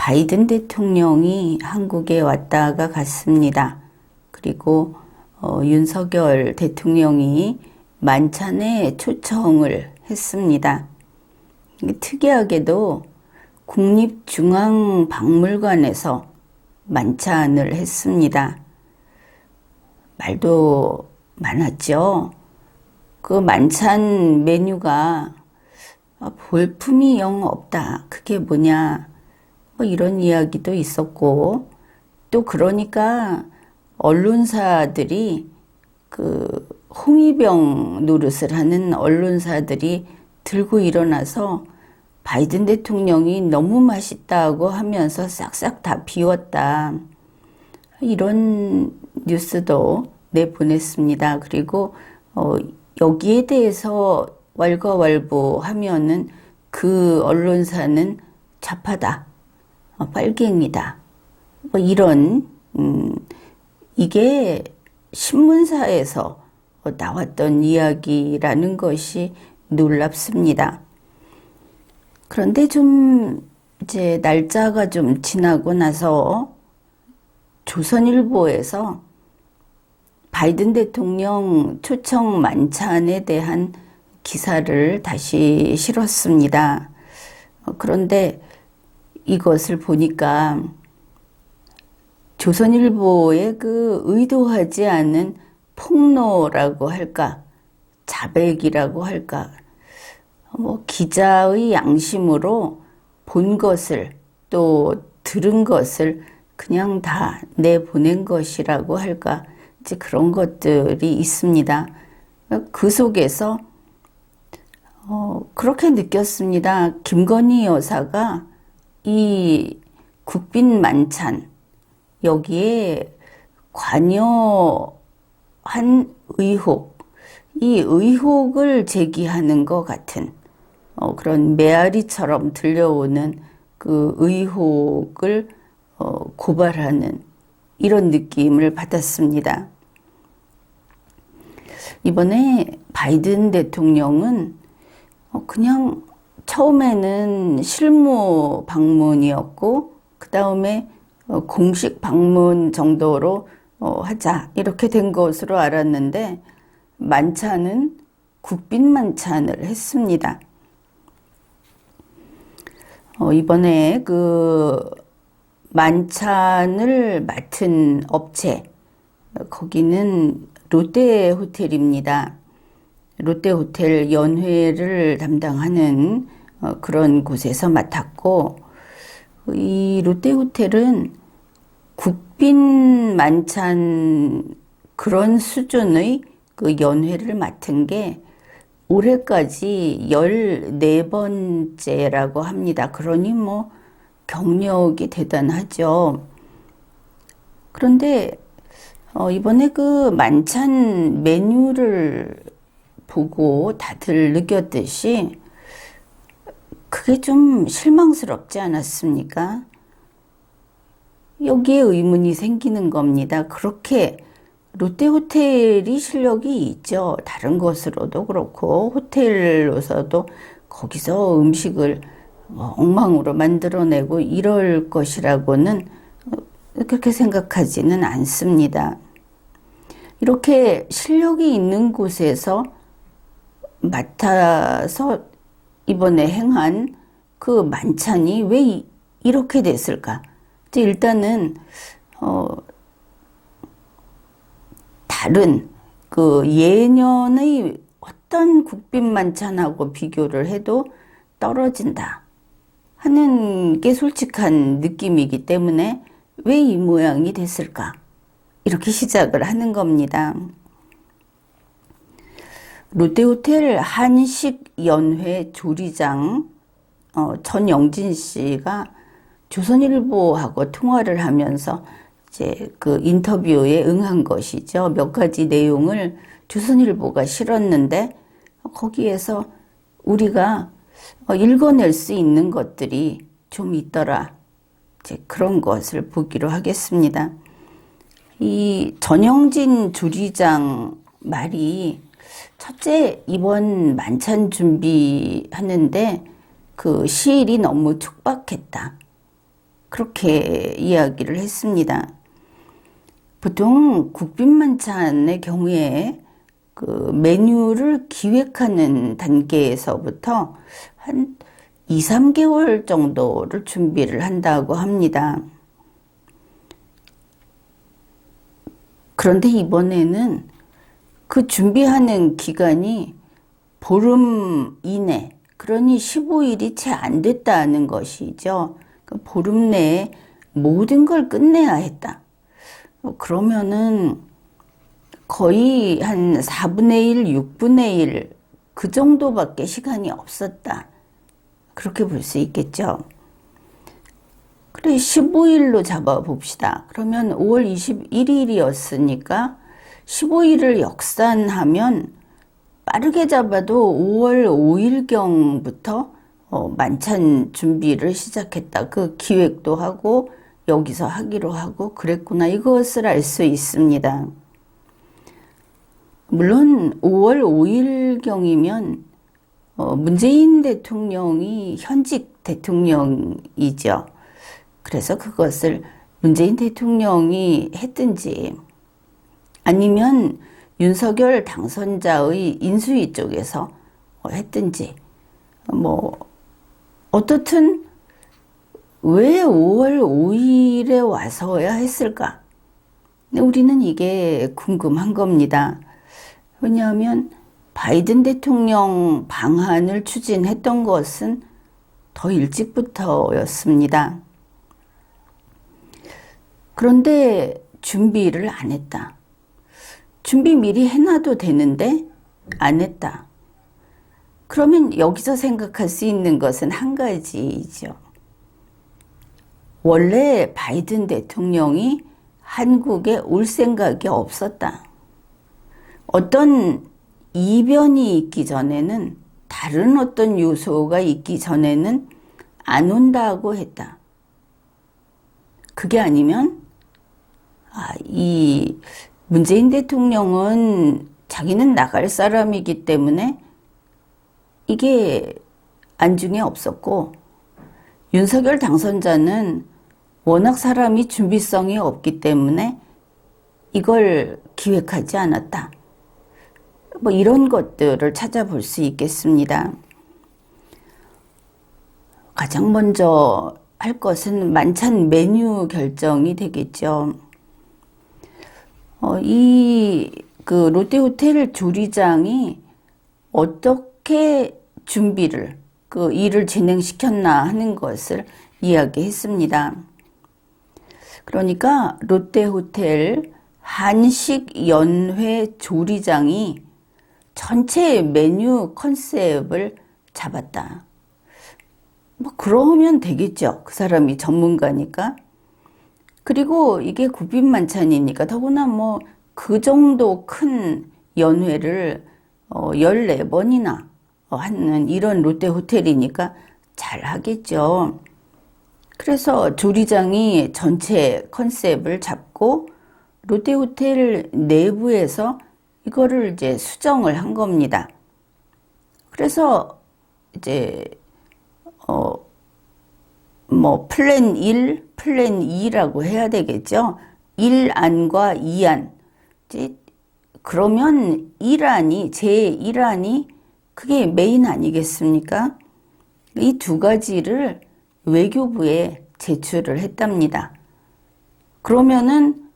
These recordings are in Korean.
바이든 대통령이 한국에 왔다가 갔습니다. 그리고 윤석열 대통령이 만찬에 초청을 했습니다. 특이하게도 국립중앙박물관에서 만찬을 했습니다. 말도 많았죠. 그 만찬 메뉴가 볼품이 영 없다. 그게 뭐냐. 이런 이야기도 있었고, 또 그러니까 언론사들이 그 홍위병 노릇을 하는 언론사들이 들고 일어나서 바이든 대통령이 너무 맛있다고 하면서 싹싹 다 비웠다. 이런 뉴스도 내보냈습니다. 그리고 여기에 대해서 왈가왈부하면은 그 언론사는 좌파다, 빨갱이다, 이런 이게 신문사에서 나왔던 이야기라는 것이 놀랍습니다. 그런데 좀 이제 날짜가 좀 지나고 나서 조선일보에서 바이든 대통령 초청 만찬에 대한 기사를 다시 실었습니다. 그런데 이것을 보니까 조선일보의 그 의도하지 않은 폭로라고 할까, 자백이라고 할까, 기자의 양심으로 본 것을 또 들은 것을 그냥 다 내보낸 것이라고 할까, 이제 그런 것들이 있습니다. 그 속에서 그렇게 느꼈습니다. 김건희 여사가 이 국빈 만찬 여기에 관여한 의혹, 이 의혹을 제기하는 것 같은 그런 메아리처럼 들려오는 그 의혹을 고발하는 이런 느낌을 받았습니다. 이번에 바이든 대통령은 그냥 처음에는 실무 방문이었고 그 다음에 공식 방문 정도로 하자 이렇게 된 것으로 알았는데 만찬은 국빈 만찬을 했습니다. 이번에 그 만찬을 맡은 업체, 거기는 롯데호텔입니다. 롯데호텔 연회를 담당하는 그런 곳에서 맡았고, 이 롯데호텔은 국빈 만찬 그런 수준의 그 연회를 맡은 게 올해까지 14번째라고 합니다. 그러니 뭐 경력이 대단하죠. 그런데 이번에 그 만찬 메뉴를 보고 다들 느꼈듯이 그게 좀 실망스럽지 않았습니까? 여기에 의문이 생기는 겁니다. 그렇게 롯데호텔이 실력이 있죠. 다른 것으로도 그렇고 호텔로서도 거기서 음식을 엉망으로 만들어내고 이럴 것이라고는 그렇게 생각하지는 않습니다. 이렇게 실력이 있는 곳에서 맡아서 이번에 행한 그 만찬이 왜 이렇게 됐을까? 일단은 다른 그 예년의 어떤 국빈 만찬하고 비교를 해도 떨어진다 하는 게 솔직한 느낌이기 때문에 왜 이 모양이 됐을까? 이렇게 시작을 하는 겁니다. 롯데호텔 한식연회 조리장 전영진 씨가 조선일보하고 통화를 하면서 이제 그 인터뷰에 응한 것이죠. 몇 가지 내용을 조선일보가 실었는데 거기에서 우리가 읽어낼 수 있는 것들이 좀 있더라. 이제 그런 것을 보기로 하겠습니다. 이 전영진 조리장 말이 첫째, 이번 만찬 준비하는데 그 시일이 너무 촉박했다. 그렇게 이야기를 했습니다. 보통 국빈만찬의 경우에 그 메뉴를 기획하는 단계에서부터 한 2, 3개월 정도를 준비를 한다고 합니다. 그런데 이번에는 그 준비하는 기간이 보름 이내, 그러니 15일이 채 안 됐다는 것이죠. 보름 내에 모든 걸 끝내야 했다. 그러면은 거의 한 4분의 1, 6분의 1 그 정도밖에 시간이 없었다. 그렇게 볼 수 있겠죠. 그래, 15일로 잡아봅시다. 그러면 5월 21일이었으니까 15일을 역산하면 빠르게 잡아도 5월 5일경부터 만찬 준비를 시작했다. 그 기획도 하고 여기서 하기로 하고 그랬구나. 이것을 알 수 있습니다. 물론 5월 5일경이면 문재인 대통령이 현직 대통령이죠. 그래서 그것을 문재인 대통령이 했든지 아니면 윤석열 당선자의 인수위 쪽에서 했든지 어떻든 왜 5월 5일에 와서야 했을까? 우리는 이게 궁금한 겁니다. 왜냐하면 바이든 대통령 방한을 추진했던 것은 더 일찍부터였습니다. 그런데 준비를 안 했다. 준비 미리 해놔도 되는데 안 했다. 그러면 여기서 생각할 수 있는 것은 한 가지이죠. 원래 바이든 대통령이 한국에 올 생각이 없었다. 어떤 이변이 있기 전에는, 다른 어떤 요소가 있기 전에는 안 온다고 했다. 그게 아니면 이 문재인 대통령은 자기는 나갈 사람이기 때문에 이게 안중에 없었고, 윤석열 당선자는 워낙 사람이 준비성이 없기 때문에 이걸 기획하지 않았다. 이런 것들을 찾아볼 수 있겠습니다. 가장 먼저 할 것은 만찬 메뉴 결정이 되겠죠. 그 롯데호텔 조리장이 어떻게 준비를, 그 일을 진행시켰나 하는 것을 이야기했습니다. 그러니까 롯데호텔 한식연회 조리장이 전체 메뉴 컨셉을 잡았다. 그러면 되겠죠. 그 사람이 전문가니까. 그리고 이게 국빈만찬이니까 더구나 그 정도 큰 연회를 14번이나 하는 이런 롯데호텔이니까 잘 하겠죠. 그래서 조리장이 전체 컨셉을 잡고 롯데호텔 내부에서 이거를 이제 수정을 한 겁니다. 그래서 이제 플랜 1, 플랜 2라고 해야 되겠죠. 1안과 2안. 그러면 1안이, 제1안이 그게 메인 아니겠습니까? 이 두 가지를 외교부에 제출을 했답니다. 그러면은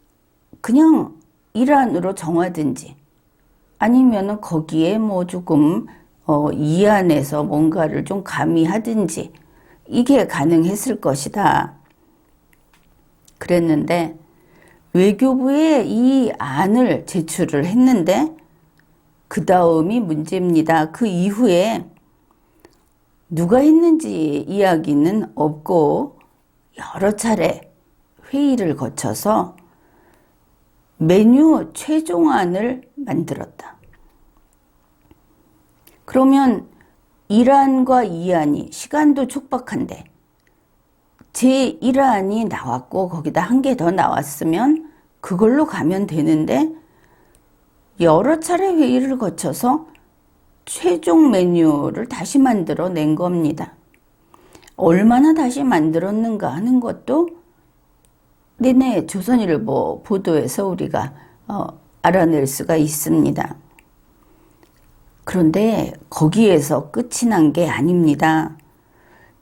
그냥 1안으로 정하든지 아니면은 거기에 조금 2안에서 뭔가를 좀 가미하든지 이게 가능했을 것이다. 그랬는데 외교부에 이 안을 제출을 했는데 그 다음이 문제입니다. 그 이후에 누가 했는지 이야기는 없고 여러 차례 회의를 거쳐서 메뉴 최종안을 만들었다. 그러면 1안과 2안이 시간도 촉박한데 제1안이 나왔고 거기다 한 개 더 나왔으면 그걸로 가면 되는데 여러 차례 회의를 거쳐서 최종 메뉴를 다시 만들어 낸 겁니다. 얼마나 다시 만들었는가 하는 것도 내내 조선일보 보도에서 우리가 알아낼 수가 있습니다. 그런데 거기에서 끝이 난 게 아닙니다.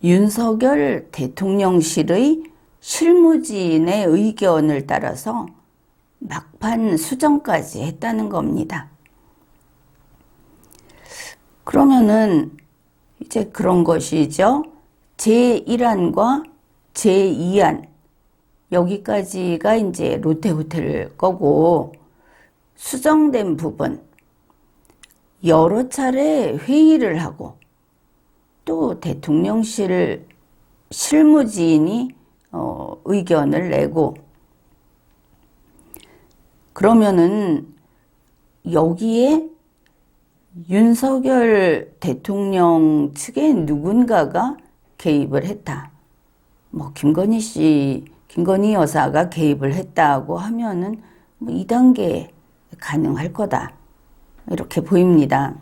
윤석열 대통령실의 실무진의 의견을 따라서 막판 수정까지 했다는 겁니다. 그러면은 이제 그런 것이죠. 제1안과 제2안 여기까지가 이제 롯데호텔 거고, 수정된 부분 여러 차례 회의를 하고 또 대통령실 실무진이 의견을 내고, 그러면은 여기에 윤석열 대통령 측의 누군가가 개입을 했다. 뭐 김건희 여사가 개입을 했다고 하면은 뭐 2단계 가능할 거다. 이렇게 보입니다.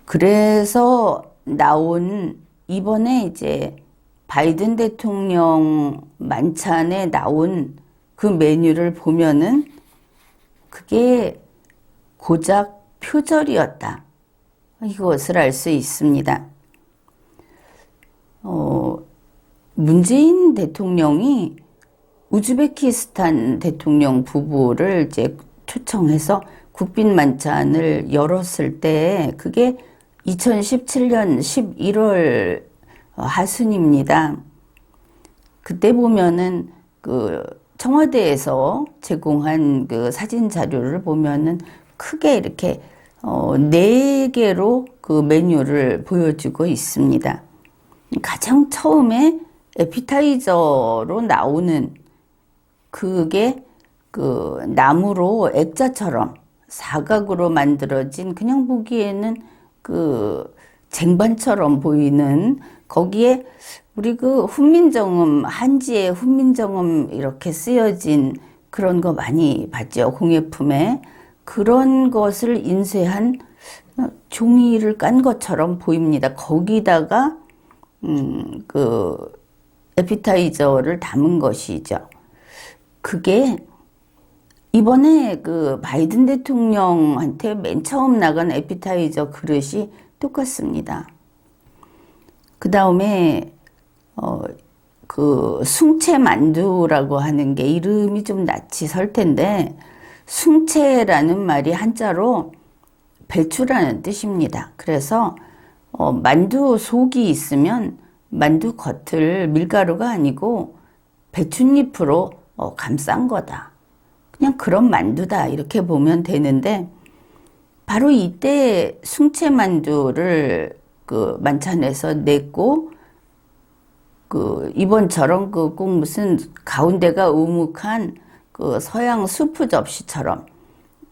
그래서 나온 이번에 이제 바이든 대통령 만찬에 나온 그 메뉴를 보면은 그게 고작 표절이었다. 이것을 알 수 있습니다. 문재인 대통령이 우즈베키스탄 대통령 부부를 이제 초청해서 국빈 만찬을 열었을 때 그게 2017년 11월 하순입니다. 그때 보면은 그 청와대에서 제공한 그 사진 자료를 보면은 크게 이렇게 4개로 그 메뉴를 보여주고 있습니다. 가장 처음에 에피타이저로 나오는 그게 그 나무로 액자처럼 사각으로 만들어진, 그냥 보기에는 그 쟁반처럼 보이는, 거기에 우리 그 훈민정음, 한지의 훈민정음 이렇게 쓰여진 그런 거 많이 봤죠. 공예품에. 그런 것을 인쇄한 종이를 깐 것처럼 보입니다. 거기다가 그 에피타이저를 담은 것이죠. 그게 이번에 그 바이든 대통령한테 맨 처음 나간 에피타이저 그릇이 똑같습니다. 그 다음에 그 숭채 만두라고 하는 게 이름이 좀 낯이 설 텐데, 숭채라는 말이 한자로 배추라는 뜻입니다. 그래서 만두 속이 있으면 만두 겉을 밀가루가 아니고 배춧잎으로 감싼 거다. 그냥 그런 만두다. 이렇게 보면 되는데, 바로 이때 숭채 만두를 그 만찬에서 냈고, 그 이번처럼 그 꼭 무슨 가운데가 우묵한 그 서양 수프 접시처럼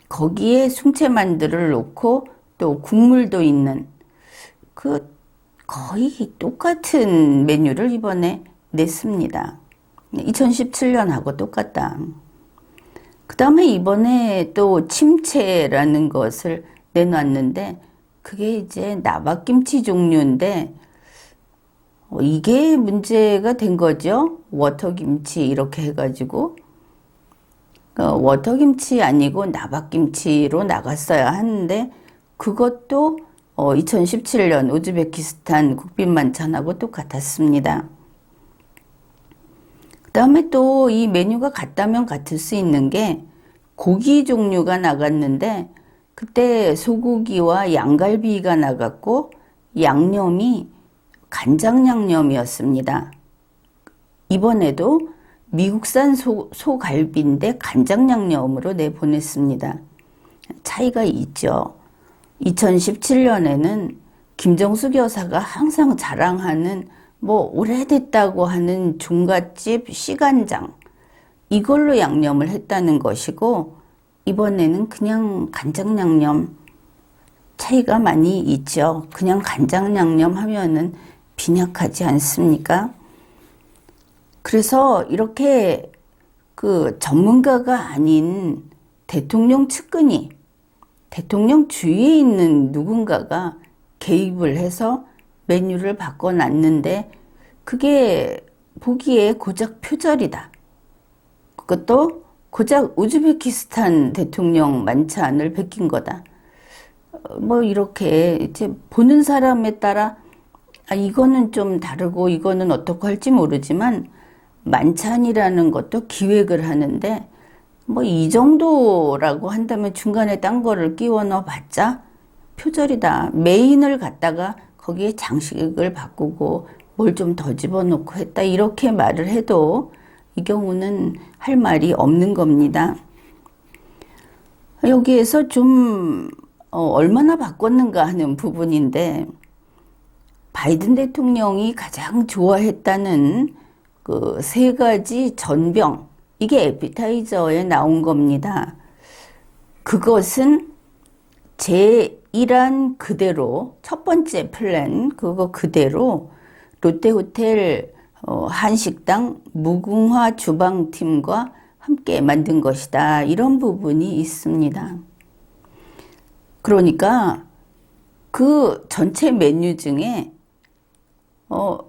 거기에 숭채 만두를 놓고 또 국물도 있는 그 거의 똑같은 메뉴를 이번에 냈습니다. 2017년하고 똑같다. 그 다음에 이번에 또 침채라는 것을 내놨는데, 그게 이제 나박김치 종류인데 이게 문제가 된 거죠. 워터김치 이렇게 해가지고 워터김치 아니고 나박김치로 나갔어야 하는데, 그것도 2017년 우즈베키스탄 국빈만찬하고 똑같았습니다. 그 다음에 또 이 메뉴가 같다면 같을 수 있는 게 고기 종류가 나갔는데, 그때 소고기와 양갈비가 나갔고 양념이 간장 양념이었습니다. 이번에도 미국산 소갈비인데 간장 양념으로 내보냈습니다. 차이가 있죠. 2017년에는 김정숙 여사가 항상 자랑하는 뭐 오래됐다고 하는 종갓집 시간장, 이걸로 양념을 했다는 것이고, 이번에는 그냥 간장 양념, 차이가 많이 있죠. 그냥 간장 양념 하면은 빈약하지 않습니까? 그래서 이렇게 그 전문가가 아닌 대통령 측근이, 대통령 주위에 있는 누군가가 개입을 해서 메뉴를 바꿔놨는데 그게 보기에 고작 표절이다. 그것도 고작 우즈베키스탄 대통령 만찬을 베낀 거다. 뭐 이렇게 이제 보는 사람에 따라 이거는 좀 다르고 이거는 어떻게 할지 모르지만 만찬이라는 것도 기획을 하는데 뭐 이 정도라고 한다면 중간에 딴 거를 끼워 넣어 봤자 표절이다. 메인을 갖다가 거기에 장식을 바꾸고 뭘 좀 더 집어넣고 했다. 이렇게 말을 해도 이 경우는 할 말이 없는 겁니다. 여기에서 좀 얼마나 바꿨는가 하는 부분인데 바이든 대통령이 가장 좋아했다는 그 세 가지 전병, 이게 에피타이저에 나온 겁니다. 그것은 제1안 그대로, 첫 번째 플랜 그거 그대로 롯데호텔 한식당 무궁화 주방팀과 함께 만든 것이다. 이런 부분이 있습니다. 그러니까 그 전체 메뉴 중에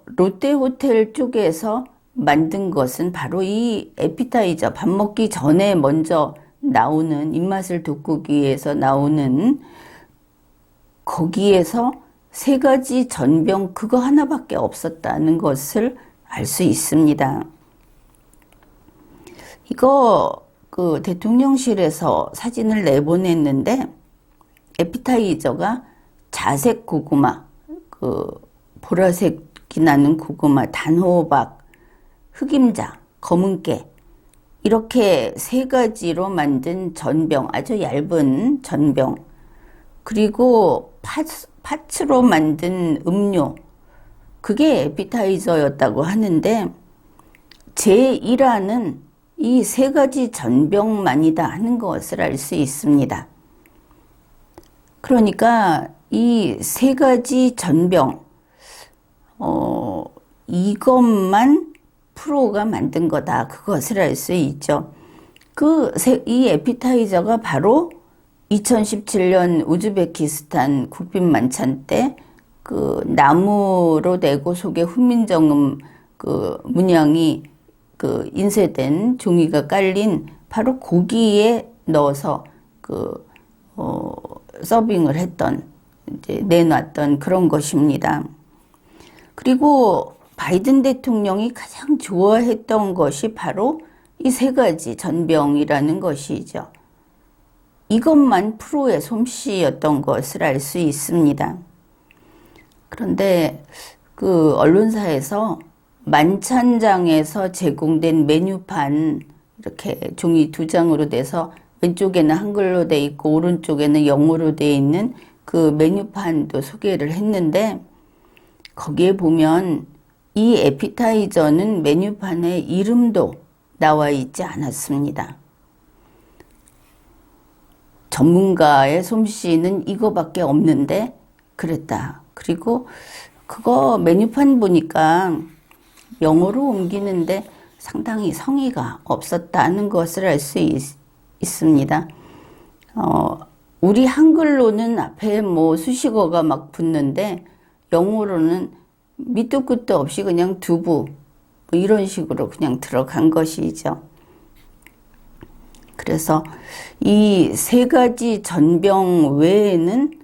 롯데호텔 쪽에서 만든 것은 바로 이 에피타이저, 밥 먹기 전에 먼저 나오는 입맛을 돋구기 위해서 나오는 거기에서 세 가지 전병 그거 하나밖에 없었다는 것을 알 수 있습니다. 이거 그 대통령실에서 사진을 내보냈는데 에피타이저가 자색 고구마, 그 보라색이 나는 고구마, 단호박, 흑임자, 검은깨 이렇게 세 가지로 만든 전병, 아주 얇은 전병, 그리고 파츠로 만든 음료, 그게 에피타이저였다고 하는데 제1화는 이 세 가지 전병만이다 하는 것을 알 수 있습니다. 그러니까 이 세 가지 전병, 이것만 프로가 만든 거다. 그것을 알 수 있죠. 이 에피타이저가 바로 2017년 우즈베키스탄 국빈 만찬 때 그 나무로 내고 속에 훈민정음 그 문양이 그 인쇄된 종이가 깔린 바로 고기에 넣어서 서빙을 했던, 이제 내놨던 그런 것입니다. 그리고 바이든 대통령이 가장 좋아했던 것이 바로 이 세 가지 전병이라는 것이죠. 이것만 프로의 솜씨였던 것을 알 수 있습니다. 그런데 그 언론사에서 만찬장에서 제공된 메뉴판, 이렇게 종이 2장으로 돼서 왼쪽에는 한글로 돼 있고 오른쪽에는 영어로 돼 있는 그 메뉴판도 소개를 했는데 거기에 보면 이 에피타이저는 메뉴판에 이름도 나와 있지 않았습니다. 전문가의 솜씨는 이거밖에 없는데 그랬다. 그리고 그거 메뉴판 보니까 영어로 옮기는데 상당히 성의가 없었다는 것을 알 수 있습니다. 우리 한글로는 앞에 뭐 수식어가 막 붙는데 영어로는 밑도 끝도 없이 그냥 두부 뭐 이런 식으로 그냥 들어간 것이죠. 그래서 이 세 가지 전병 외에는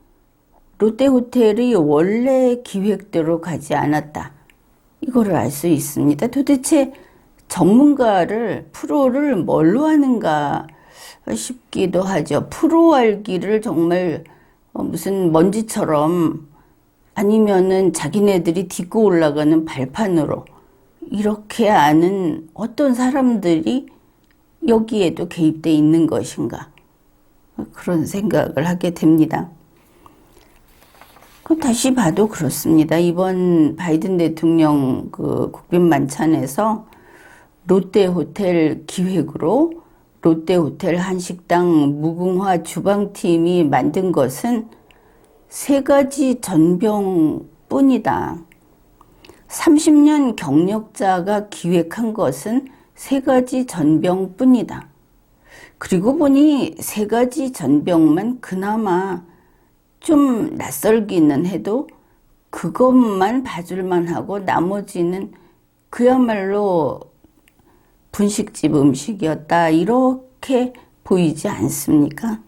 롯데호텔이 원래 기획대로 가지 않았다. 이거를 알 수 있습니다. 도대체 전문가를, 프로를 뭘로 하는가 싶기도 하죠. 프로 알기를 정말 무슨 먼지처럼, 아니면은 자기네들이 딛고 올라가는 발판으로 이렇게 아는 어떤 사람들이 여기에도 개입돼 있는 것인가, 그런 생각을 하게 됩니다. 그럼 다시 봐도 그렇습니다. 이번 바이든 대통령 그 국빈 만찬에서 롯데호텔 기획으로 롯데호텔 한식당 무궁화 주방팀이 만든 것은 세 가지 전병뿐이다. 30년 경력자가 기획한 것은 세 가지 전병뿐이다. 그리고 보니 세 가지 전병만 그나마 좀 낯설기는 해도 그것만 봐줄만 하고 나머지는 그야말로 분식집 음식이었다. 이렇게 보이지 않습니까?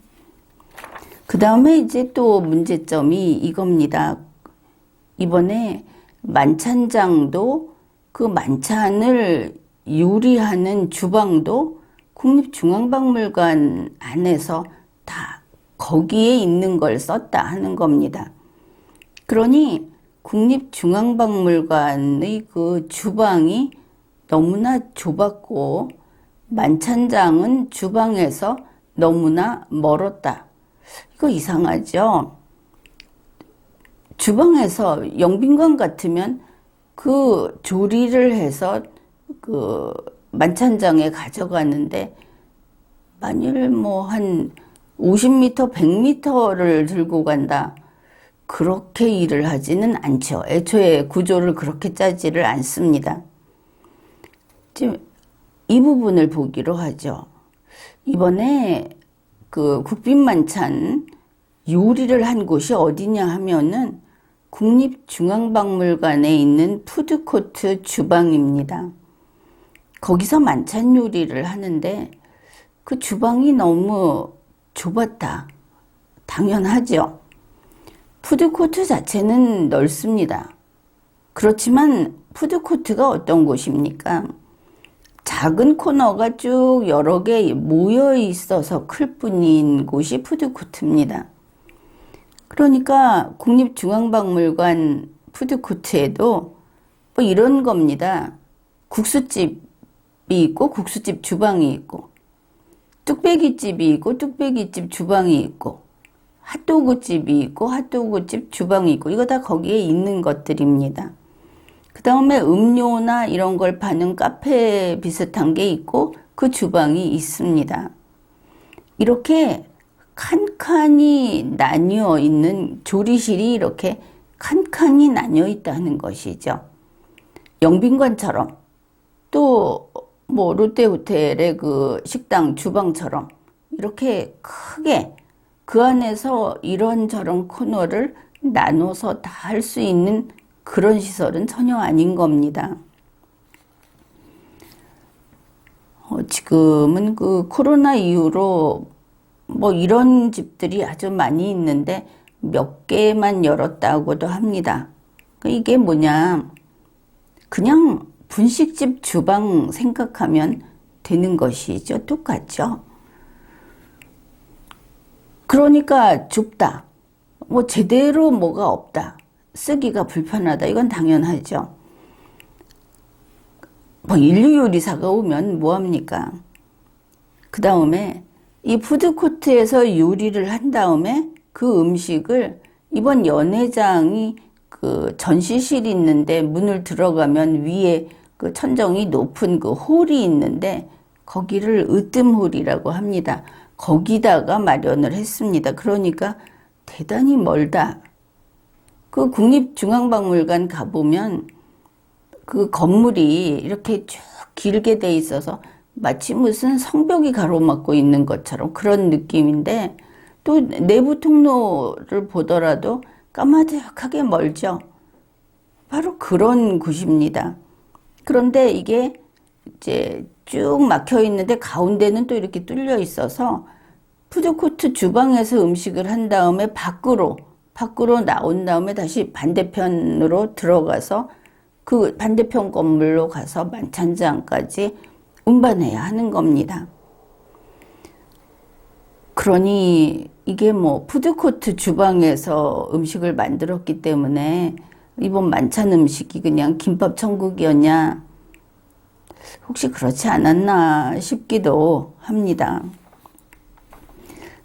그 다음에 이제 또 문제점이 이겁니다. 이번에 만찬장도 그 만찬을 요리하는 주방도 국립중앙박물관 안에서 다 거기에 있는 걸 썼다 하는 겁니다. 그러니 국립중앙박물관의 그 주방이 너무나 좁았고 만찬장은 주방에서 너무나 멀었다. 이거 이상하죠? 주방에서 영빈관 같으면 그 조리를 해서 그 만찬장에 가져가는데 만일 뭐 한 50m, 100m를 들고 간다. 그렇게 일을 하지는 않죠. 애초에 구조를 그렇게 짜지를 않습니다. 지금 이 부분을 보기로 하죠. 이번에 그 국빈만찬 요리를 한 곳이 어디냐 하면은 국립중앙박물관에 있는 푸드코트 주방입니다. 거기서 만찬 요리를 하는데 그 주방이 너무 좁았다. 당연하죠. 푸드코트 자체는 넓습니다. 그렇지만 푸드코트가 어떤 곳입니까? 작은 코너가 쭉 여러 개 모여 있어서 클 뿐인 곳이 푸드코트입니다. 그러니까 국립중앙박물관 푸드코트에도 뭐 이런 겁니다. 국수집이 있고 국수집 주방이 있고 뚝배기집이 있고 뚝배기집 주방이 있고 핫도그집이 있고 핫도그집 주방이 있고 이거 다 거기에 있는 것들입니다. 그 다음에 음료나 이런 걸 파는 카페 비슷한 게 있고 그 주방이 있습니다. 이렇게 칸칸이 나뉘어 있는 조리실이 이렇게 칸칸이 나뉘어 있다는 것이죠. 영빈관처럼 또 뭐 롯데호텔의 그 식당 주방처럼 이렇게 크게 그 안에서 이런저런 코너를 나눠서 다 할 수 있는 그런 시설은 전혀 아닌 겁니다. 지금은 그 코로나 이후로 뭐 이런 집들이 아주 많이 있는데 몇 개만 열었다고도 합니다. 이게 뭐냐, 그냥 분식집 주방 생각하면 되는 것이죠. 똑같죠. 그러니까 좁다. 뭐 제대로 뭐가 없다. 쓰기가 불편하다. 이건 당연하죠. 뭐 인류 요리사가 오면 뭐합니까? 그 다음에 이 푸드코트에서 요리를 한 다음에 그 음식을 이번 연회장이 그 전시실이 있는데 문을 들어가면 위에 그 천정이 높은 그 홀이 있는데 거기를 으뜸홀이라고 합니다. 거기다가 마련을 했습니다. 그러니까 대단히 멀다. 그 국립중앙박물관 가보면 그 건물이 이렇게 쭉 길게 돼 있어서 마치 무슨 성벽이 가로막고 있는 것처럼 그런 느낌인데 또 내부 통로를 보더라도 까마득하게 멀죠. 바로 그런 곳입니다. 그런데 이게 이제 쭉 막혀 있는데 가운데는 또 이렇게 뚫려 있어서 푸드코트 주방에서 음식을 한 다음에 밖으로 나온 다음에 다시 반대편으로 들어가서 그 반대편 건물로 가서 만찬장까지 운반해야 하는 겁니다. 그러니 이게 뭐 푸드코트 주방에서 음식을 만들었기 때문에 이번 만찬 음식이 그냥 김밥 천국이었냐? 혹시 그렇지 않았나 싶기도 합니다.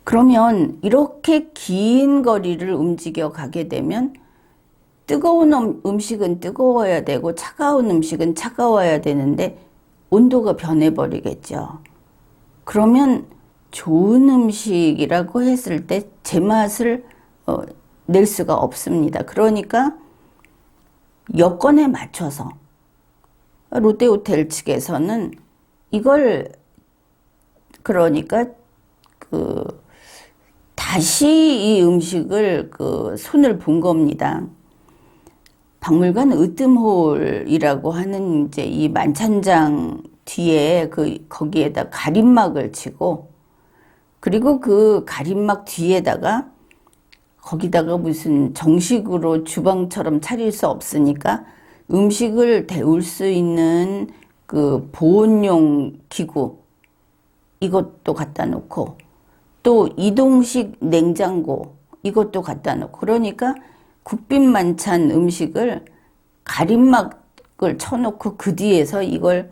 그러면 이렇게 긴 거리를 움직여 가게 되면 뜨거운 음식은 뜨거워야 되고 차가운 음식은 차가워야 되는데 온도가 변해버리겠죠. 그러면 좋은 음식이라고 했을 때 제맛을 낼 수가 없습니다. 그러니까 여건에 맞춰서 롯데호텔 측에서는 이걸 그러니까 다시 이 음식을 손을 본 겁니다. 박물관 으뜸홀이라고 하는 이제 이 만찬장 뒤에 거기에다 가림막을 치고, 그리고 그 가림막 뒤에다가 거기다가 무슨 정식으로 주방처럼 차릴 수 없으니까 음식을 데울 수 있는 그 보온용 기구 이것도 갖다 놓고, 또 이동식 냉장고 이것도 갖다 놓고, 그러니까 국빈 만찬 음식을 가림막을 쳐놓고 그 뒤에서 이걸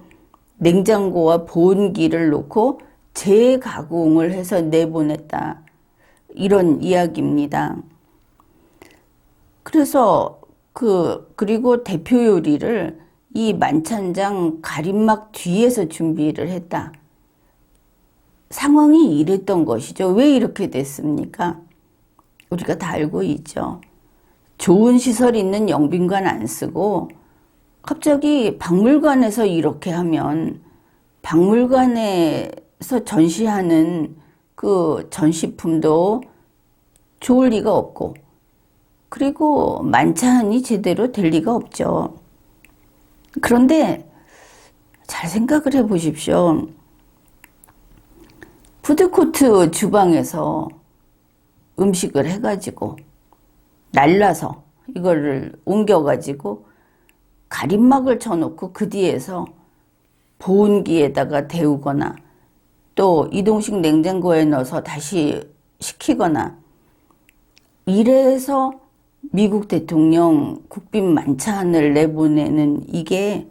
냉장고와 보온기를 놓고 재가공을 해서 내보냈다, 이런 이야기입니다. 그래서 그리고 대표 요리를 이 만찬장 가림막 뒤에서 준비를 했다. 상황이 이랬던 것이죠. 왜 이렇게 됐습니까? 우리가 다 알고 있죠. 좋은 시설 있는 영빈관 안 쓰고 갑자기 박물관에서 이렇게 하면 박물관에서 전시하는 그 전시품도 좋을 리가 없고, 그리고 만찬이 제대로 될 리가 없죠. 그런데 잘 생각을 해 보십시오. 푸드코트 주방에서 음식을 해가지고 날라서 이거를 옮겨가지고 가림막을 쳐놓고 그 뒤에서 보온기에다가 데우거나 또 이동식 냉장고에 넣어서 다시 식히거나, 이래서 미국 대통령 국빈 만찬을 내보내는 이게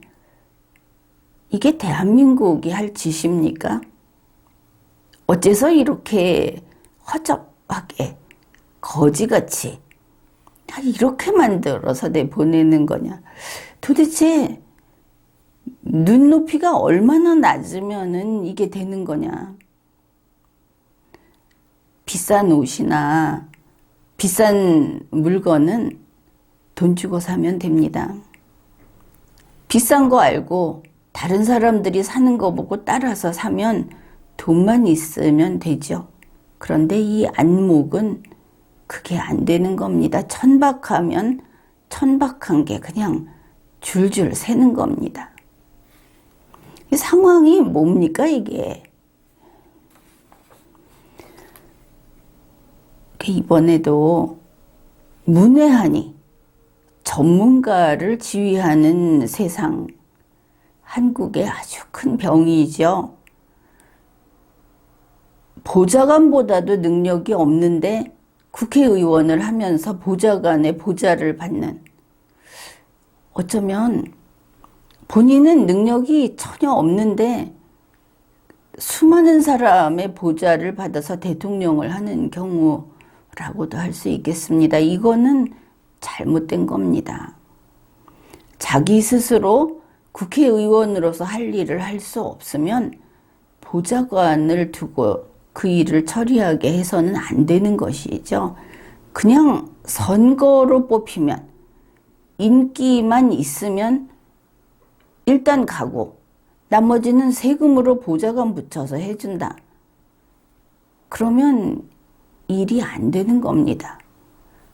대한민국이 할 짓입니까? 어째서 이렇게 허접하게 거지같이 이렇게 만들어서 내보내는 거냐? 도대체 눈높이가 얼마나 낮으면은 이게 되는 거냐? 비싼 옷이나 비싼 물건은 돈 주고 사면 됩니다. 비싼 거 알고 다른 사람들이 사는 거 보고 따라서 사면 돈만 있으면 되죠. 그런데 이 안목은 그게 안 되는 겁니다. 천박하면 천박한 게 그냥 줄줄 새는 겁니다. 이 상황이 뭡니까 이게? 이번에도 문외한이 전문가를 지휘하는 세상, 한국의 아주 큰 병이죠. 보좌관보다도 능력이 없는데 국회의원을 하면서 보좌관의 보좌를 받는, 어쩌면 본인은 능력이 전혀 없는데 수많은 사람의 보좌를 받아서 대통령을 하는 경우라고도 할 수 있겠습니다. 이거는 잘못된 겁니다. 자기 스스로 국회의원으로서 할 일을 할 수 없으면 보좌관을 두고 그 일을 처리하게 해서는 안 되는 것이죠. 그냥 선거로 뽑히면, 인기만 있으면 일단 가고 나머지는 세금으로 보좌관 붙여서 해준다. 그러면 일이 안 되는 겁니다.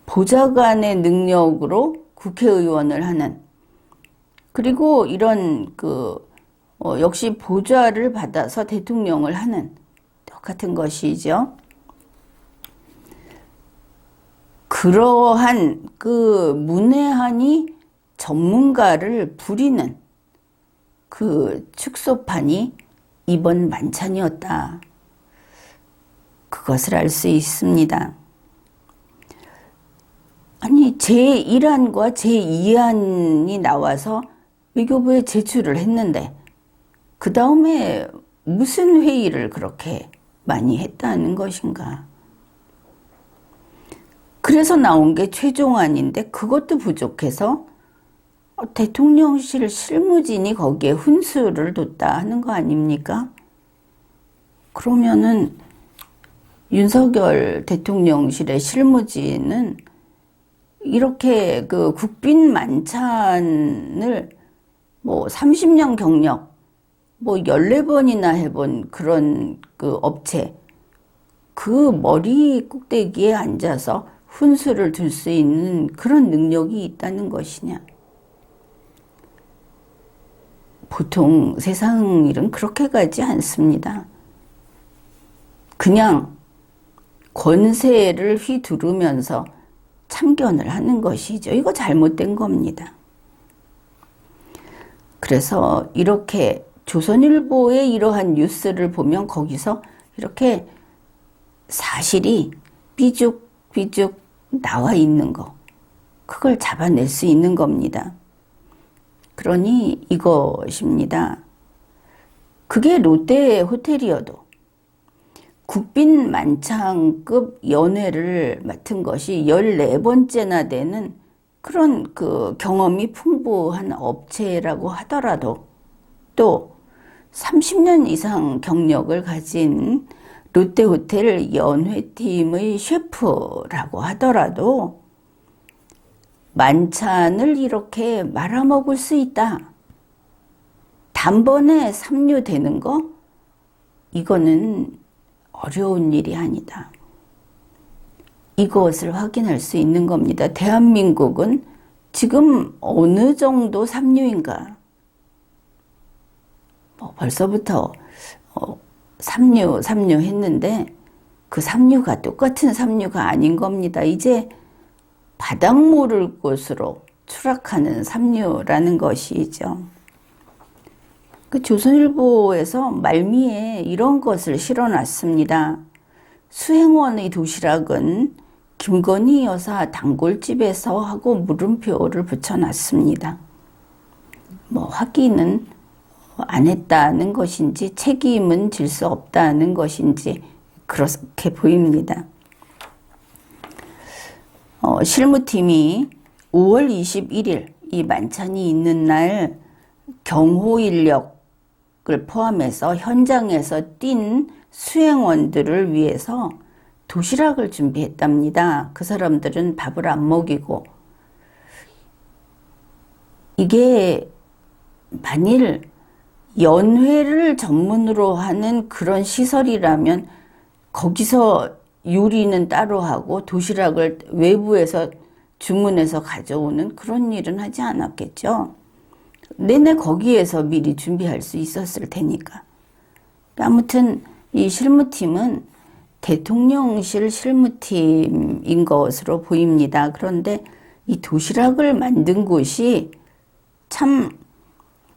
보좌관의 능력으로 국회의원을 하는, 그리고 이런 역시 보좌를 받아서 대통령을 하는 똑같은 것이죠. 그러한 그 문외한이 전문가를 부리는 그 축소판이 이번 만찬이었다. 그것을 알 수 있습니다. 아니, 제1안과 제2안이 나와서 외교부에 제출을 했는데 그 다음에 무슨 회의를 그렇게 많이 했다는 것인가? 그래서 나온 게 최종안인데 그것도 부족해서 대통령실 실무진이 거기에 훈수를 뒀다 하는 거 아닙니까? 그러면은 윤석열 대통령실의 실무진은 이렇게 그 국빈 만찬을 30년 경력 14번이나 해본 그런 그 업체, 그 머리 꼭대기에 앉아서 훈수를 둘 수 있는 그런 능력이 있다는 것이냐? 보통 세상 일은 그렇게 가지 않습니다. 그냥 권세를 휘두르면서 참견을 하는 것이죠. 이거 잘못된 겁니다. 그래서 이렇게 조선일보의 이러한 뉴스를 보면 거기서 이렇게 사실이 삐죽삐죽 나와 있는 거, 그걸 잡아낼 수 있는 겁니다. 그러니 이것입니다. 그게 롯데 호텔이어도 국빈 만창급 연회를 맡은 것이 14번째나 되는 그런 그 경험이 풍부한 업체라고 하더라도, 또 30년 이상 경력을 가진 롯데호텔 연회팀의 셰프라고 하더라도 만찬을 이렇게 말아먹을 수 있다. 단번에 삼류되는 거? 이거는 어려운 일이 아니다. 이것을 확인할 수 있는 겁니다. 대한민국은 지금 어느 정도 삼류인가? 벌써부터 삼류 했는데 그 삼류가 똑같은 삼류가 아닌 겁니다. 이제 바닥 모를 곳으로 추락하는 삼류라는 것이죠. 그 조선일보에서 말미에 이런 것을 실어놨습니다. 수행원의 도시락은 김건희 여사 단골집에서 하고 물음표를 붙여놨습니다. 확인은 안 했다는 것인지 책임은 질 수 없다는 것인지 그렇게 보입니다. 실무팀이 5월 21일 이 만찬이 있는 날 경호 인력을 포함해서 현장에서 뛴 수행원들을 위해서 도시락을 준비했답니다. 그 사람들은 밥을 안 먹이고, 이게 만일 연회를 전문으로 하는 그런 시설이라면 거기서 요리는 따로 하고 도시락을 외부에서 주문해서 가져오는 그런 일은 하지 않았겠죠. 내내 거기에서 미리 준비할 수 있었을 테니까. 아무튼 이 실무팀은 대통령실 실무팀인 것으로 보입니다. 그런데 이 도시락을 만든 곳이 참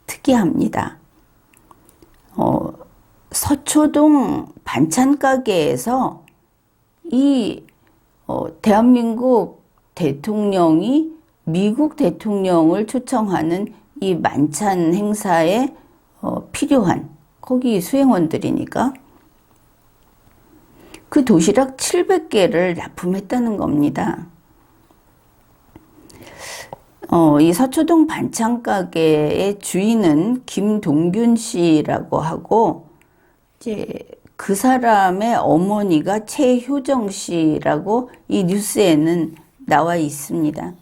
특이합니다. 서초동 반찬가게에서 이 대한민국 대통령이 미국 대통령을 초청하는 이 만찬 행사에 필요한, 거기 수행원들이니까 그 도시락 700개를 납품했다는 겁니다. 이 서초동 반찬가게의 주인은 김동균 씨라고 하고, 이제 그 사람의 어머니가 최효정 씨라고 이 뉴스에는 나와 있습니다.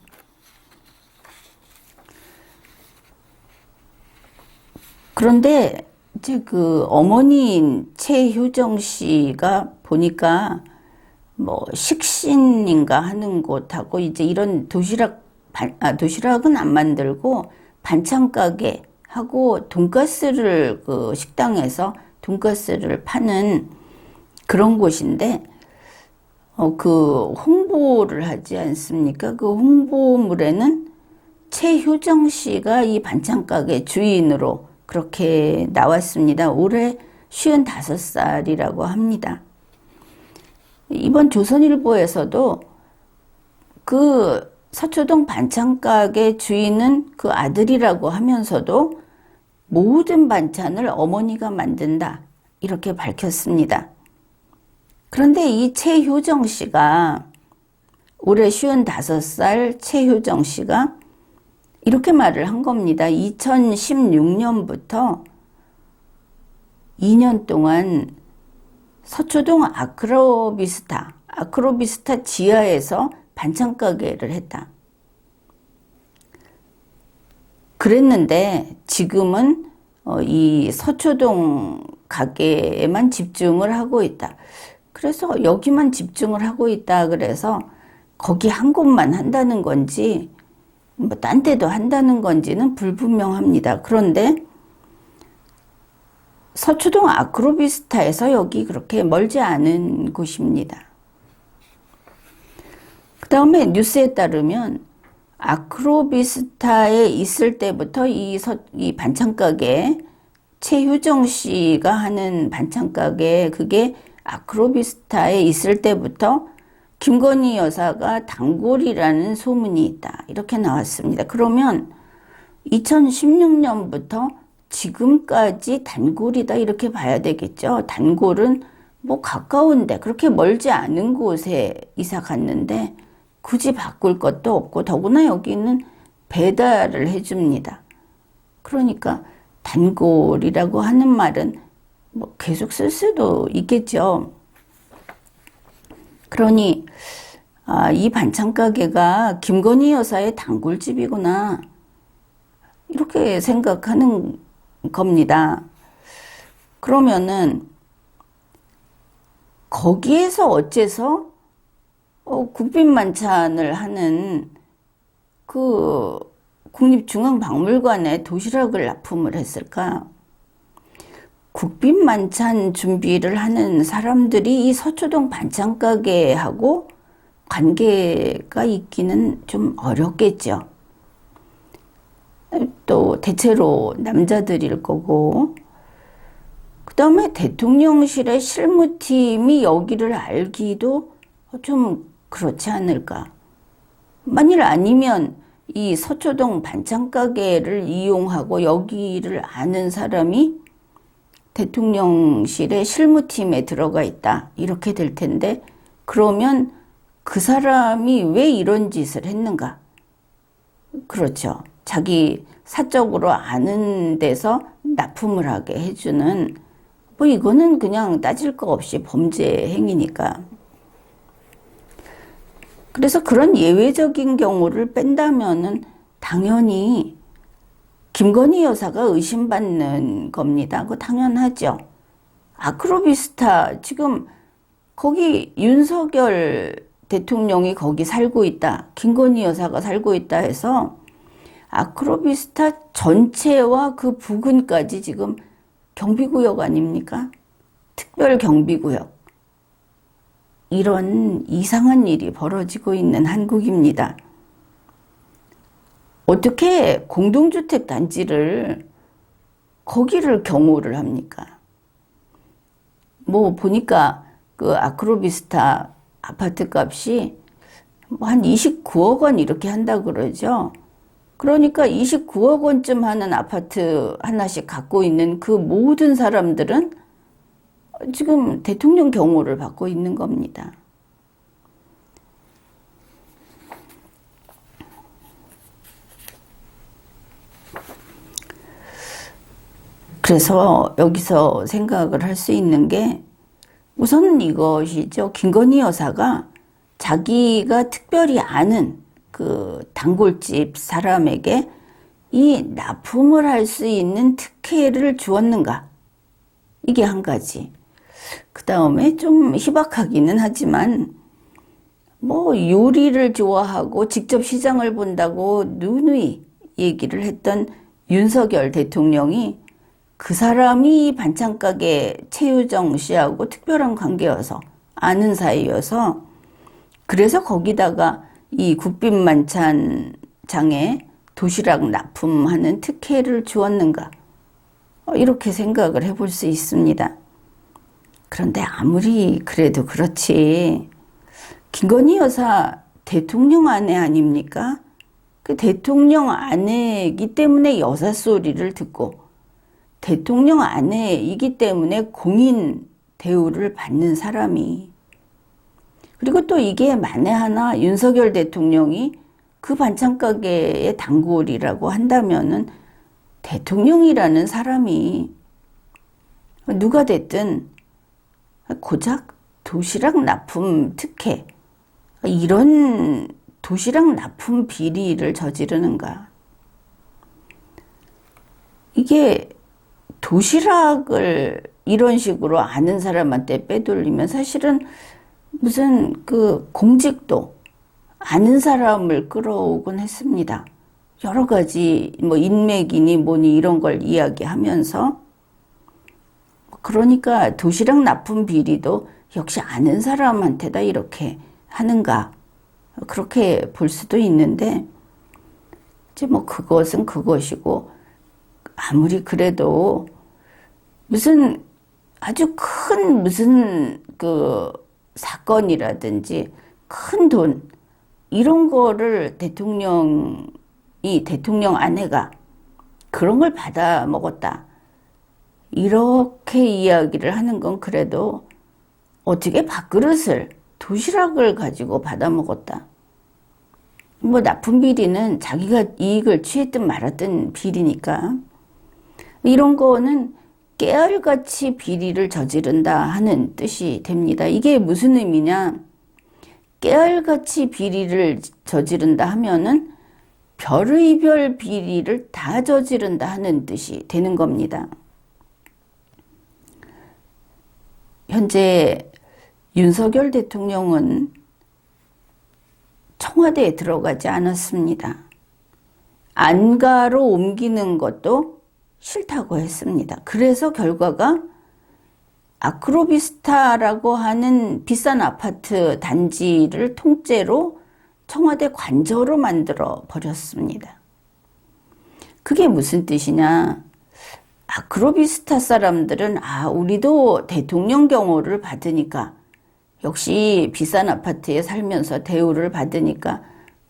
그런데 이제 그 어머니인 최효정 씨가 보니까 식신인가 하는 곳하고 이제 이런 도시락은 안 만들고 반찬가게 하고 돈가스를 그 식당에서 돈가스를 파는 그런 곳인데, 그 홍보를 하지 않습니까? 그 홍보물에는 최효정 씨가 이 반찬가게 주인으로 그렇게 나왔습니다. 올해 55살이라고 합니다. 이번 조선일보에서도 그 서초동 반찬가게 주인은 그 아들이라고 하면서도 모든 반찬을 어머니가 만든다, 이렇게 밝혔습니다. 그런데 이 최효정 씨가, 올해 55살 최효정 씨가 이렇게 말을 한 겁니다. 2016년부터 2년 동안 서초동 아크로비스타 지하에서 반찬가게를 했다. 그랬는데 지금은 이 서초동 가게에만 집중을 하고 있다. 그래서 여기만 집중을 하고 있다. 그래서 거기 한 곳만 한다는 건지 딴 데도 한다는 건지는 불분명합니다. 그런데 서초동 아크로비스타에서 여기 그렇게 멀지 않은 곳입니다. 그 다음에 뉴스에 따르면 아크로비스타에 있을 때부터 이 반찬가게, 최효정 씨가 하는 반찬가게, 그게 아크로비스타에 있을 때부터 김건희 여사가 단골이라는 소문이 있다. 이렇게 나왔습니다. 그러면 2016년부터 지금까지 단골이다 이렇게 봐야 되겠죠. 단골은 뭐 가까운데 그렇게 멀지 않은 곳에 이사 갔는데 굳이 바꿀 것도 없고 더구나 여기는 배달을 해줍니다. 그러니까 단골이라고 하는 말은 뭐 계속 쓸 수도 있겠죠. 그러니 이 반찬 가게가 김건희 여사의 단골집이구나 이렇게 생각하는 겁니다. 그러면은 거기에서 어째서 국빈만찬을 하는 그 국립중앙박물관에 도시락을 납품을 했을까? 국빈만찬 준비를 하는 사람들이 이 서초동 반찬가게하고 관계가 있기는 좀 어렵겠죠. 또 대체로 남자들일 거고, 그 다음에 대통령실의 실무팀이 여기를 알기도 좀 그렇지 않을까. 만일 아니면 이 서초동 반찬가게를 이용하고 여기를 아는 사람이 대통령실의 실무팀에 들어가 있다. 이렇게 될 텐데, 그러면 그 사람이 왜 이런 짓을 했는가? 그렇죠. 자기 사적으로 아는 데서 납품을 하게 해주는, 뭐 이거는 그냥 따질 거 없이 범죄 행위니까. 그래서 그런 예외적인 경우를 뺀다면은 당연히 김건희 여사가 의심받는 겁니다. 그거 당연하죠. 아크로비스타 지금 거기 윤석열 대통령이 거기 살고 있다. 김건희 여사가 살고 있다 해서 아크로비스타 전체와 그 부근까지 지금 경비구역 아닙니까? 특별 경비구역. 이런 이상한 일이 벌어지고 있는 한국입니다. 어떻게 공동주택 단지를 거기를 경호를 합니까? 뭐 보니까 그 아크로비스타 아파트 값이 뭐 한 29억 원 이렇게 한다 그러죠. 그러니까 29억 원쯤 하는 아파트 하나씩 갖고 있는 그 모든 사람들은 지금 대통령 경호를 받고 있는 겁니다. 그래서 여기서 생각을 할 수 있는 게 우선 이것이죠. 김건희 여사가 자기가 특별히 아는 그 단골집 사람에게 이 납품을 할 수 있는 특혜를 주었는가? 이게 한 가지. 그 다음에 좀 희박하기는 하지만 뭐 요리를 좋아하고 직접 시장을 본다고 누누이 얘기를 했던 윤석열 대통령이 그 사람이 반찬가게 최유정 씨하고 특별한 관계여서 아는 사이여서 그래서 거기다가 이 국빈만찬장에 도시락 납품하는 특혜를 주었는가 이렇게 생각을 해볼 수 있습니다. 그런데 아무리 그래도 그렇지 김건희 여사 대통령 아내 아닙니까? 그 대통령 아내이기 때문에 여사 소리를 듣고 대통령 아내이기 때문에 공인 대우를 받는 사람이 그리고 또 이게 만에 하나 윤석열 대통령이 그 반찬가게의 단골이라고 한다면은 대통령이라는 사람이 누가 됐든 고작 도시락 납품 특혜 이런 도시락 납품 비리를 저지르는가? 이게 도시락을 이런 식으로 아는 사람한테 빼돌리면 사실은 무슨 그 공직도 아는 사람을 끌어오곤 했습니다. 여러 가지 뭐 인맥이니 뭐니 이런 걸 이야기하면서 그러니까 도시락 납품 비리도 역시 아는 사람한테다 이렇게 하는가. 그렇게 볼 수도 있는데, 이제 뭐 그것은 그것이고, 아무리 그래도 무슨 아주 큰 무슨 그 사건이라든지 큰 돈, 이런 거를 대통령 아내가 그런 걸 받아 먹었다. 이렇게 이야기를 하는 건 그래도 어떻게 밥그릇을, 도시락을 가지고 받아 먹었다. 뭐 납품 비리는 자기가 이익을 취했든 말았든 비리니까. 이런 거는 깨알같이 비리를 저지른다 하는 뜻이 됩니다. 이게 무슨 의미냐? 깨알같이 비리를 저지른다 하면은 별의별 비리를 다 저지른다 하는 뜻이 되는 겁니다. 현재 윤석열 대통령은 청와대에 들어가지 않았습니다. 안가로 옮기는 것도 싫다고 했습니다. 그래서 결과가 아크로비스타라고 하는 비싼 아파트 단지를 통째로 청와대 관저로 만들어 버렸습니다. 그게 무슨 뜻이냐? 아크로비스타 사람들은 우리도 대통령 경호를 받으니까, 역시 비싼 아파트에 살면서 대우를 받으니까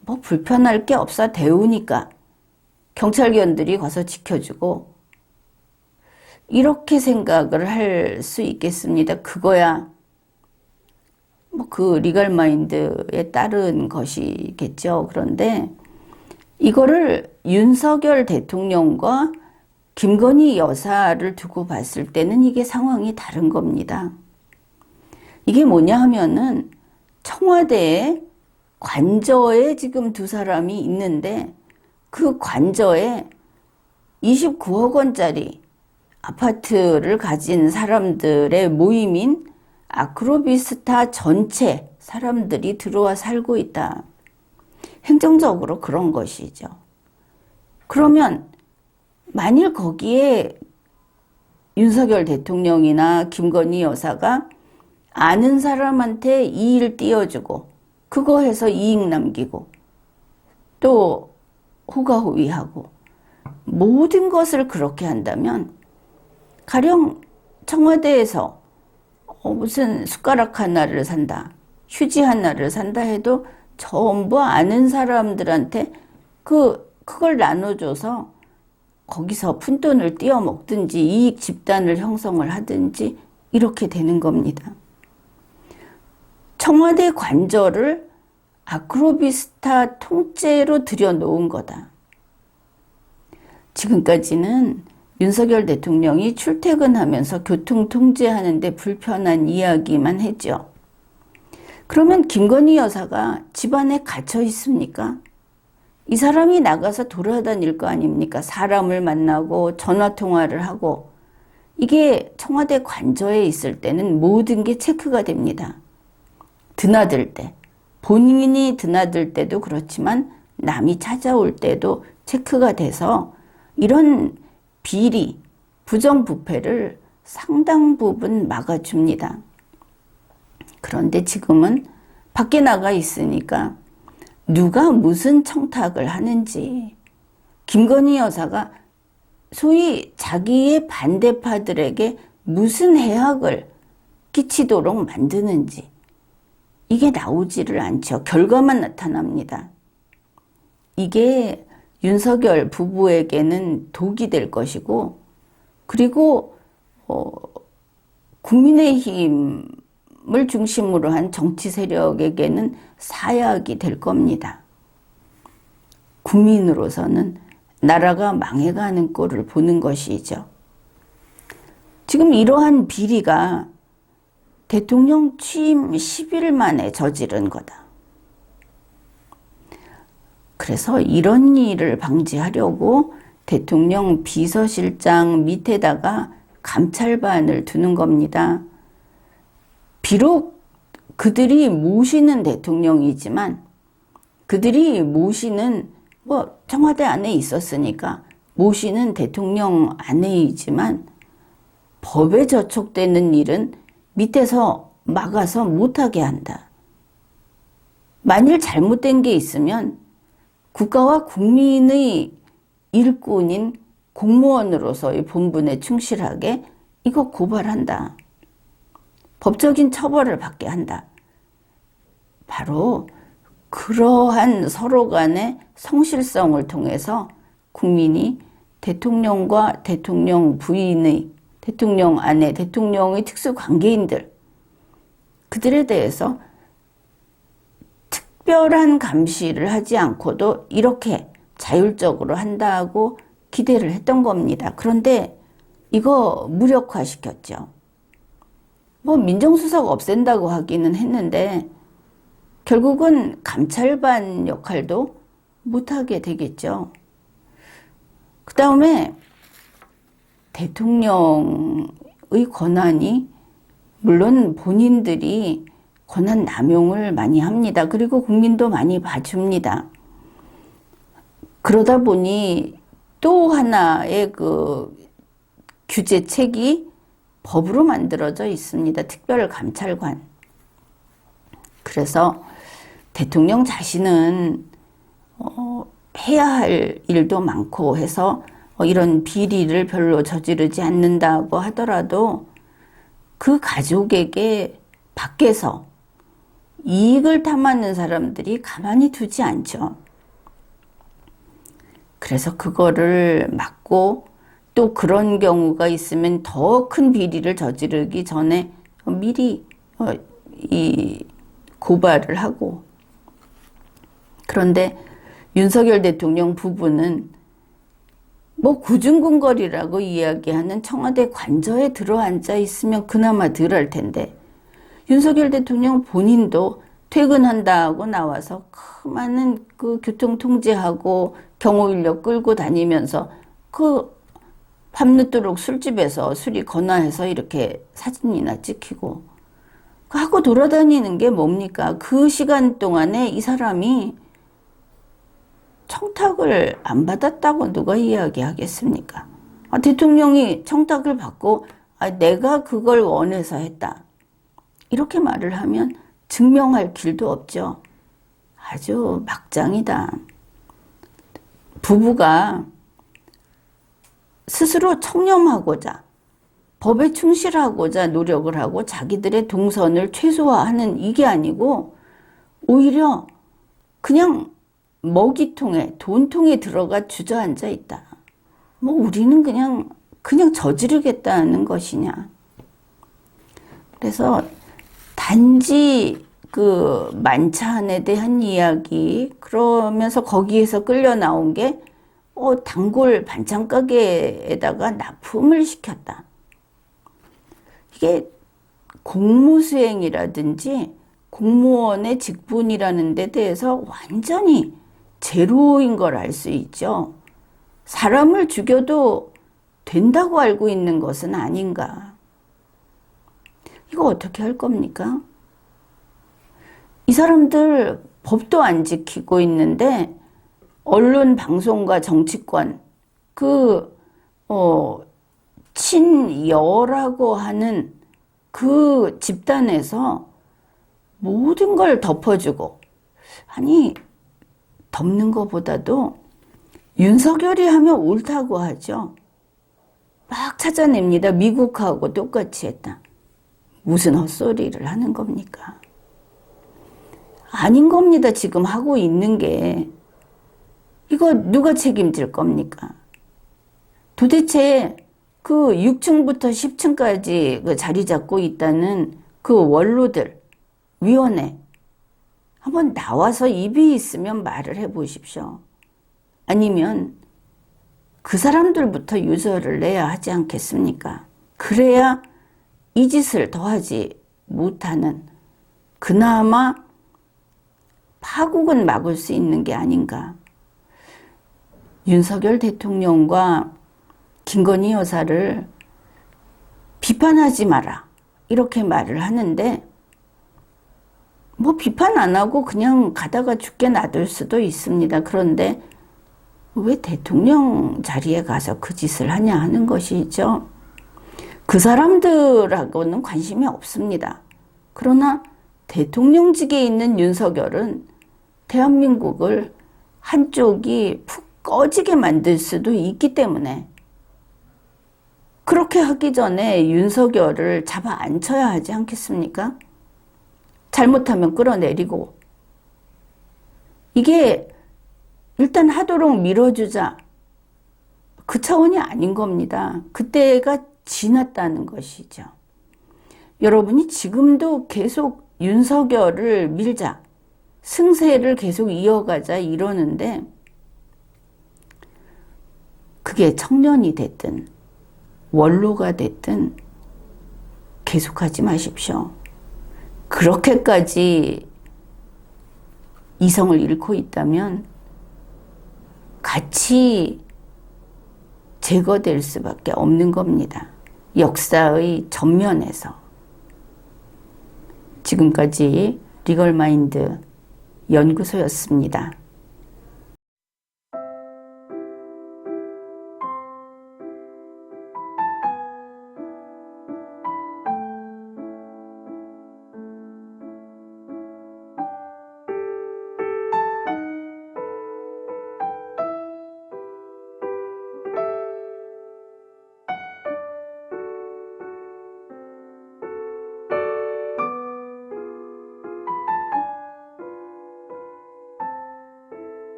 뭐 불편할 게 없어, 대우니까 경찰견들이 가서 지켜주고, 이렇게 생각을 할 수 있겠습니다. 그거야 뭐 그 리걸 마인드에 따른 것이겠죠. 그런데 이거를 윤석열 대통령과 김건희 여사를 두고 봤을 때는 이게 상황이 다른 겁니다. 이게 뭐냐 하면은 청와대에 관저에 지금 두 사람이 있는데, 그 관저에 29억 원짜리 아파트를 가진 사람들의 모임인 아크로비스타 전체 사람들이 들어와 살고 있다. 행정적으로 그런 것이죠. 그러면 만일 거기에 윤석열 대통령이나 김건희 여사가 아는 사람한테 이 일 띄워주고 그거 해서 이익 남기고 또 호가호위하고 모든 것을 그렇게 한다면, 가령 청와대에서 무슨 숟가락 하나를 산다, 휴지 하나를 산다 해도 전부 아는 사람들한테 그걸 나눠줘서 거기서 푼돈을 띄워 먹든지 이익 집단을 형성을 하든지 이렇게 되는 겁니다. 청와대 관저를 아크로비스타 통째로 들여놓은 거다. 지금까지는 윤석열 대통령이 출퇴근하면서 교통 통제하는데 불편한 이야기만 했죠. 그러면 김건희 여사가 집안에 갇혀 있습니까? 이 사람이 나가서 돌아다닐 거 아닙니까? 사람을 만나고 전화통화를 하고. 이게 청와대 관저에 있을 때는 모든 게 체크가 됩니다. 드나들 때, 본인이 드나들 때도 그렇지만 남이 찾아올 때도 체크가 돼서 이런 비리, 부정부패를 상당 부분 막아줍니다. 그런데 지금은 밖에 나가 있으니까 누가 무슨 청탁을 하는지, 김건희 여사가 소위 자기의 반대파들에게 무슨 해악을 끼치도록 만드는지, 이게 나오지를 않죠. 결과만 나타납니다. 이게 윤석열 부부에게는 독이 될 것이고, 그리고 국민의힘을 중심으로 한 정치 세력에게는 사약이 될 겁니다. 국민으로서는 나라가 망해가는 꼴을 보는 것이죠. 지금 이러한 비리가 대통령 취임 10일 만에 저지른 거다. 그래서 이런 일을 방지하려고 대통령 비서실장 밑에다가 감찰반을 두는 겁니다. 비록 그들이 모시는 대통령이지만, 그들이 모시는 청와대 안에 있었으니까 모시는 대통령 안에이지만, 법에 저촉되는 일은 밑에서 막아서 못하게 한다. 만일 잘못된 게 있으면 국가와 국민의 일꾼인 공무원으로서의 본분에 충실하게 이거 고발한다. 법적인 처벌을 받게 한다. 바로 그러한 서로 간의 성실성을 통해서 국민이 대통령과 대통령 부인의, 대통령 아내, 대통령의 특수관계인들, 그들에 대해서 특별한 감시를 하지 않고도 이렇게 자율적으로 한다고 기대를 했던 겁니다. 그런데 이거 무력화시켰죠. 뭐 민정수석 없앤다고 하기는 했는데 결국은 감찰반 역할도 못하게 되겠죠. 그 다음에 대통령의 권한이 물론 본인들이 권한 남용을 많이 합니다. 그리고 국민도 많이 봐줍니다. 그러다 보니 또 하나의 그 규제책이 법으로 만들어져 있습니다. 특별감찰관. 그래서 대통령 자신은 해야 할 일도 많고 해서 이런 비리를 별로 저지르지 않는다고 하더라도 그 가족에게 밖에서 이익을 탐하는 사람들이 가만히 두지 않죠. 그래서 그거를 막고 또 그런 경우가 있으면 더 큰 비리를 저지르기 전에 미리 이 고발을 하고, 그런데 윤석열 대통령 부부는 뭐 구중궁궐이라고 이야기하는 청와대 관저에 들어앉아 있으면 그나마 덜 할 텐데 윤석열 대통령 본인도 퇴근한다고 나와서 그 많은 그 교통 통제하고 경호인력 끌고 다니면서 그 밤늦도록 술집에서 술이 건화해서 이렇게 사진이나 찍히고 하고 돌아다니는 게 뭡니까? 그 시간 동안에 이 사람이 청탁을 안 받았다고 누가 이야기하겠습니까? 대통령이 청탁을 받고 내가 그걸 원해서 했다. 이렇게 말을 하면 증명할 길도 없죠. 아주 막장이다. 부부가 스스로 청렴하고자 법에 충실하고자 노력을 하고 자기들의 동선을 최소화하는 이게 아니고 오히려 그냥 먹이통에 돈통에 들어가 주저앉아 있다. 뭐 우리는 그냥 저지르겠다는 것이냐. 그래서 단지 그 만찬에 대한 이야기 그러면서 거기에서 끌려 나온 게 단골 반찬 가게에다가 납품을 시켰다. 이게 공무수행이라든지 공무원의 직분이라는 데 대해서 완전히 제로인 걸 알 수 있죠. 사람을 죽여도 된다고 알고 있는 것은 아닌가. 이거 어떻게 할 겁니까? 이 사람들 법도 안 지키고 있는데 언론, 방송과 정치권, 친여라고 하는 그 집단에서 모든 걸 덮어주고, 아니, 덮는 것보다도 윤석열이 하면 옳다고 하죠. 막 찾아냅니다. 미국하고 똑같이 했다. 무슨 헛소리를 하는 겁니까? 아닌 겁니다. 지금 하고 있는 게. 이거 누가 책임질 겁니까? 도대체 그 6층부터 10층까지 그 자리 잡고 있다는 그 원로들, 위원회, 한번 나와서 입이 있으면 말을 해보십시오. 아니면 그 사람들부터 유서를 내야 하지 않겠습니까? 그래야 이 짓을 더하지 못하는, 그나마 파국은 막을 수 있는 게 아닌가. 윤석열 대통령과 김건희 여사를 비판하지 마라 이렇게 말을 하는데, 뭐 비판 안 하고 그냥 가다가 죽게 놔둘 수도 있습니다. 그런데 왜 대통령 자리에 가서 그 짓을 하냐 하는 것이죠. 그 사람들하고는 관심이 없습니다. 그러나 대통령직에 있는 윤석열은 대한민국을 한쪽이 푹 꺼지게 만들 수도 있기 때문에 그렇게 하기 전에 윤석열을 잡아 앉혀야 하지 않겠습니까? 잘못하면 끌어내리고. 이게 일단 하도록 밀어주자. 그 차원이 아닌 겁니다. 그때가 지났다는 것이죠. 여러분이 지금도 계속 윤석열을 밀자, 승세를 계속 이어가자 이러는데 그게 청년이 됐든 원로가 됐든 계속하지 마십시오. 그렇게까지 이성을 잃고 있다면 같이 제거될 수밖에 없는 겁니다. 역사의 전면에서. 지금까지 리걸마인드 연구소였습니다.